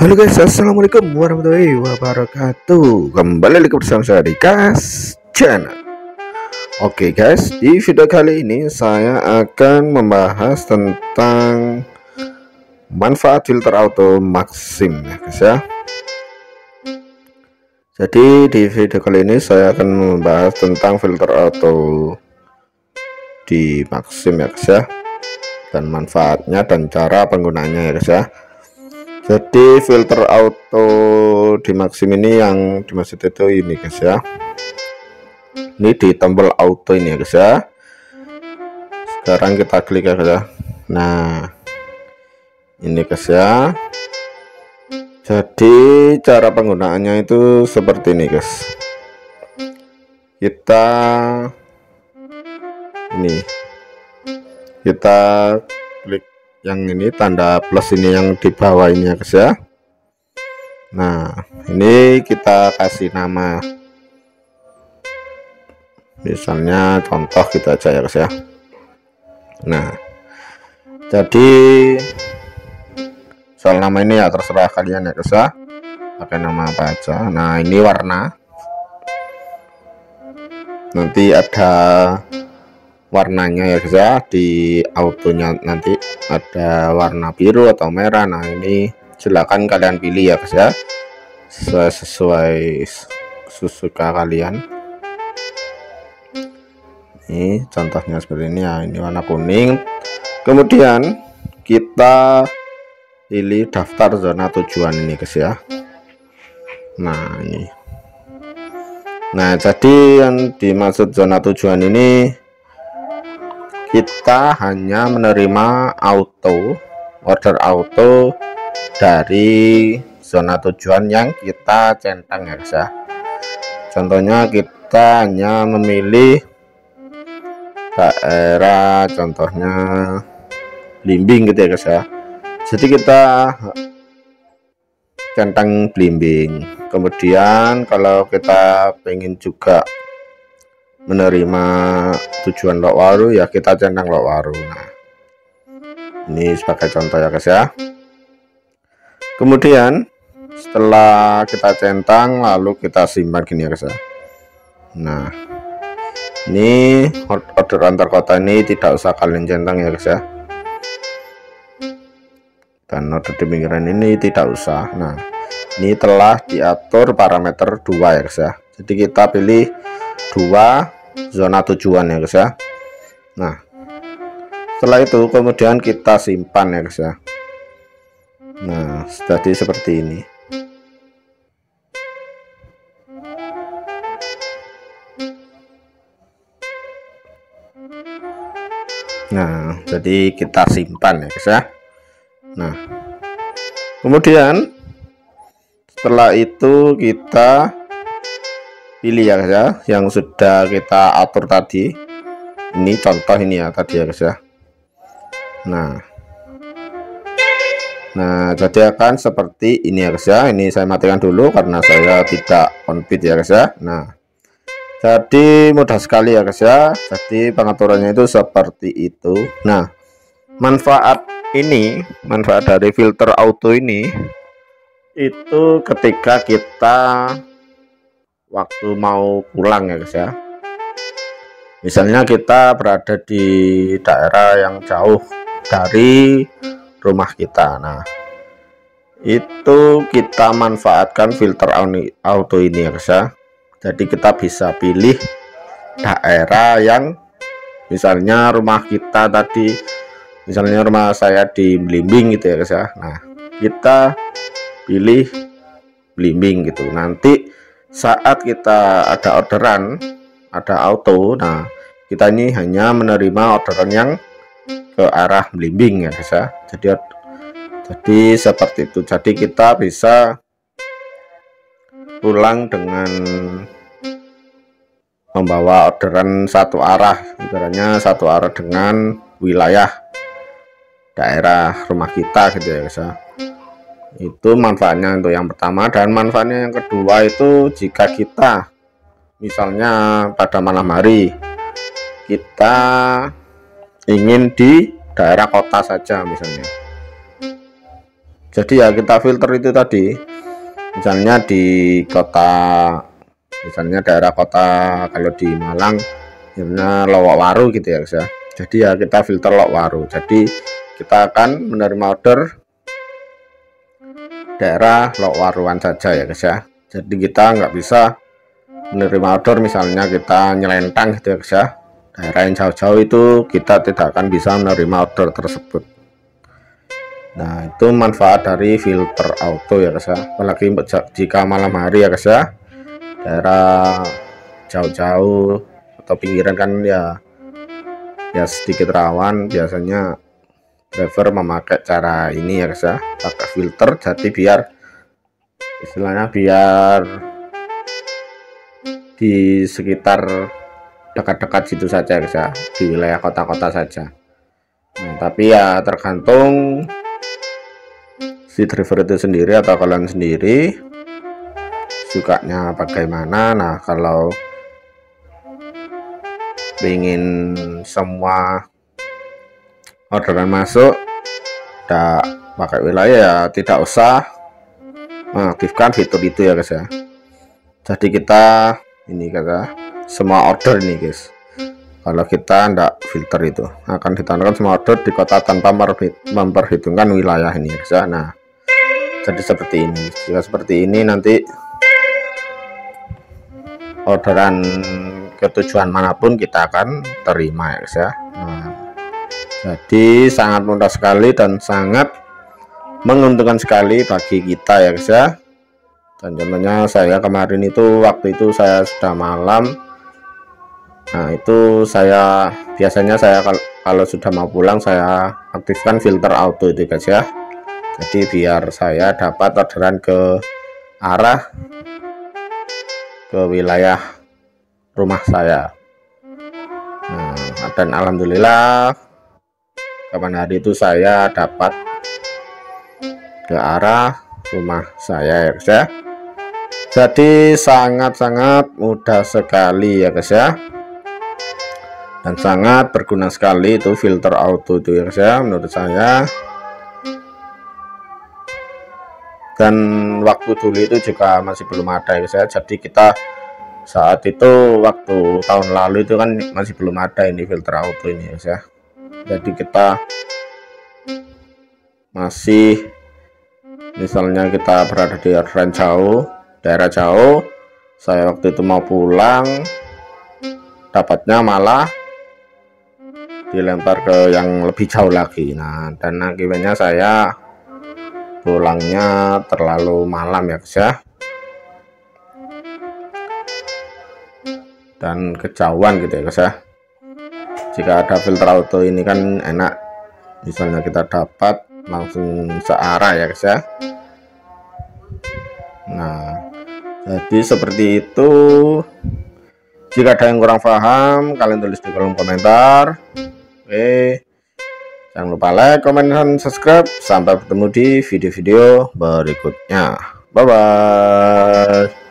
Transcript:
Halo guys, assalamualaikum warahmatullahi wabarakatuh. Kembali lagi bersama saya di Kas Channel. Oke guys, di video kali ini saya akan membahas tentang manfaat filter auto Maxim ya guys ya. Jadi di video kali ini saya akan membahas tentang filter auto di Maxim ya guys ya, dan manfaatnya dan cara penggunaannya ya guys ya. Jadi filter auto di Maxim ini yang dimaksud itu ini guys ya, ini di tombol auto ini ya guys ya. Sekarang kita klik ya guys ya. Nah ini guys ya, jadi cara penggunaannya itu seperti ini guys. Kita klik yang ini tanda plus ini yang di bawah ini ya guys ya. Nah ini kita kasih nama, misalnya contoh kita aja ya guys ya. Nah jadi soal nama ini ya terserah kalian ya guys ya, pakai nama apa aja. Nah ini warna, nanti ada warnanya ya guys ya, di autonya nanti ada warna biru atau merah. Nah ini silakan kalian pilih ya guys ya, sesuai suka kalian. Ini contohnya seperti ini ya, ini warna kuning. Kemudian kita pilih daftar zona tujuan ini guys ya. Nah ini, nah jadi yang dimaksud zona tujuan ini, kita hanya menerima order auto dari zona tujuan yang kita centang ya guys ya. Contohnya kita hanya memilih daerah, contohnya Blimbing gitu ya guys ya. Jadi kita centang Blimbing. Kemudian kalau kita pengen juga menerima tujuan Lokwaru ya kita centang Lokwaru. Nah ini sebagai contoh ya guys ya. Kemudian setelah kita centang lalu kita simpan gini ya guys ya. Nah ini order antar kota ini tidak usah kalian centang ya guys ya, dan order di pinggiran ini tidak usah. Nah ini telah diatur parameter 2 ya guys ya, jadi kita pilih 2 zona tujuan ya guys ya. Nah setelah itu kemudian kita simpan ya guys ya. Nah jadi seperti ini. Nah jadi kita simpan ya guys ya. Nah kemudian setelah itu kita pilih ya guys ya, yang sudah kita atur tadi. Ini contoh ini ya tadi ya guys ya. Nah jadi akan seperti ini ya guys ya. Ini saya matikan dulu karena saya tidak on bit ya guys ya. Nah jadi mudah sekali ya guys ya, jadi pengaturannya itu seperti itu. Nah manfaat dari filter auto ini itu ketika kita waktu mau pulang ya guys ya, misalnya kita berada di daerah yang jauh dari rumah kita. Nah itu kita manfaatkan filter auto ini ya guys ya. Jadi kita bisa pilih daerah yang misalnya rumah kita tadi, misalnya rumah saya di Blimbing gitu ya guys ya. Nah kita pilih Blimbing gitu, nanti saat kita ada orderan, ada auto, nah kita ini hanya menerima orderan yang ke arah Blimbing ya guys ya. Jadi seperti itu. Jadi kita bisa pulang dengan membawa orderan satu arah, ibaratnya satu arah dengan wilayah daerah rumah kita gitu ya guys ya. Itu manfaatnya untuk yang pertama. Dan manfaatnya yang kedua itu jika kita misalnya pada malam hari kita ingin di daerah kota saja misalnya, Jadi ya kita filter itu tadi, misalnya di kota, misalnya daerah kota, kalau di Malang misalnya Lowokwaru gitu ya guys ya. Jadi ya kita filter Lowokwaru, jadi kita akan menerima order daerah Lowokwaruan saja ya guys ya. Jadi kita nggak bisa menerima order misalnya kita nyelentang gitu ya guys ya, daerah yang jauh-jauh itu kita tidak akan bisa menerima order tersebut. Nah itu manfaat dari filter auto ya guys ya, apalagi jika malam hari ya guys ya, daerah jauh-jauh atau pinggiran kan ya sedikit rawan, biasanya driver memakai cara ini ya guys ya, pakai filter, jadi biar istilahnya biar di sekitar dekat-dekat situ saja guys ya, di wilayah kota-kota saja. Nah, tapi ya tergantung si driver itu sendiri atau kalian sendiri sukanya bagaimana. Nah kalau ingin semua orderan masuk tidak pakai wilayah ya tidak usah mengaktifkan fitur itu ya guys ya. Jadi kita ini kata semua order nih guys, kalau kita tidak filter itu akan ditandai semua order di kota tanpa memperhitungkan wilayah ini guys ya. Nah jadi seperti ini, jika seperti ini nanti orderan ke tujuan manapun kita akan terima ya guys ya. Nah, jadi sangat mudah sekali dan sangat menguntungkan sekali bagi kita ya guys ya. Dan contohnya saya kemarin itu, waktu itu saya sudah malam, nah itu saya biasanya kalau sudah mau pulang saya aktifkan filter auto itu guys ya. Jadi biar saya dapat orderan ke arah ke wilayah rumah saya. Nah, dan alhamdulillah kapan hari itu saya dapat ke arah rumah saya ya guys ya. Jadi sangat-sangat mudah sekali ya guys ya, dan sangat berguna sekali itu filter auto itu ya guys ya menurut saya. Dan waktu dulu itu juga masih belum ada ya guys ya, jadi kita saat itu waktu tahun lalu itu kan masih belum ada ini filter auto ini ya guys ya. Jadi kita masih, misalnya kita berada di orderan jauh, daerah jauh, saya waktu itu mau pulang dapatnya malah dilempar ke yang lebih jauh lagi. Nah dan akibatnya saya pulangnya terlalu malam ya guys ya, dan kejauhan gitu ya guys ya. Jika ada filter auto ini kan enak, misalnya kita dapat langsung searah ya guys ya. Nah jadi seperti itu. Jika ada yang kurang paham kalian tulis di kolom komentar. Oke, jangan lupa like, komen, dan subscribe. Sampai bertemu di video-video berikutnya. Bye bye.